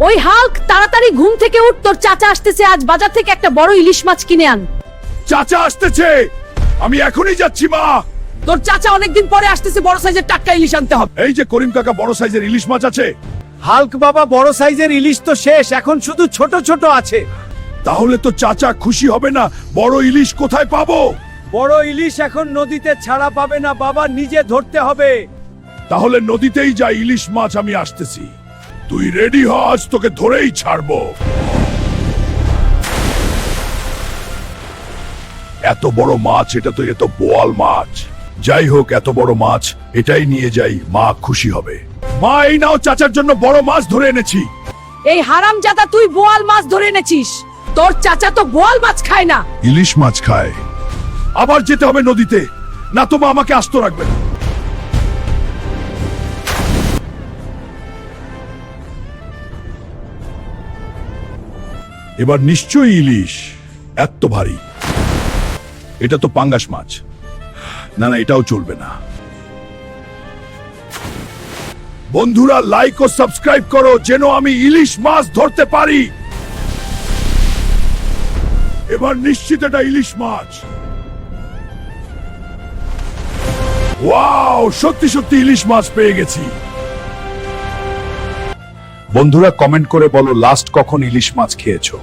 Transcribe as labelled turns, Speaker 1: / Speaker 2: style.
Speaker 1: ওই হাল্ক, তাড়াতাড়ি ঘুম থেকে উঠ, তোর চাচা আসতেছে, আজ বাজার থেকে একটা বড় ইলিশ মাছ কিনে আন।
Speaker 2: চাচা আসতেছে, আমি এখনই যাচ্ছি মা।
Speaker 1: তোর চাচা অনেকদিন পরে আসতেছে, বড় সাইজের টাটকা ইলিশ আনতে হবে।
Speaker 2: এই যে করিম কাকা, বড় সাইজের ইলিশ মাছ আছে?
Speaker 3: হাল্ক বাবা, বড় সাইজের ইলিশ তো শেষ, এখন শুধু ছোট ছোট আছে।
Speaker 2: তাহলে তো চাচা খুশি হবে না, বড় ইলিশ কোথায় পাবো?
Speaker 3: বড় ইলিশ এখন নদীতে ছাড়া পাবে না বাবা, নিজে ধরতে হবে।
Speaker 2: তাহলে নদীতেই যা, ইলিশ মাছ আমি আসতেছি, তুই রেডি হ, আজ তোকে ধরেই ছাড়বো। এত বড় মাছ, এটা তো এত বোয়াল মাছ। যাই হোক, এত বড় মাছ এটাই নিয়ে যাই, মা খুশি হবে। মা, এই নাও, চাচার জন্য বড় মাছ ধরে এনেছি।
Speaker 1: এই হারামজাদা, তুই বোয়াল মাছ ধরে এনেছিস? তোর চাচা তো বোয়াল মাছ খায় না।
Speaker 2: ইলিশ মাছ খায়। আবার যেতে হবে নদীতে, না তো মা আমাকে আস্ত রাখবে না। এবার নিশ্চয়ই ইলিশ, এত ভারী। এটা তো পাঙ্গাস মাছ, না না, এটাও চলবে না। বন্ধুরা, লাইক ও সাবস্ক্রাইব করো, যেন আমি ইলিশ মাছ ধরতে পারি। এবার নিশ্চিত এটা ইলিশ মাছ। ওয়াও, সত্যি সত্যি ইলিশ মাছ পেয়ে গেছি। বন্ধুরা, কমেন্ট করে বলো লাস্ট কখন ইলিশ মাছ খেয়েছো।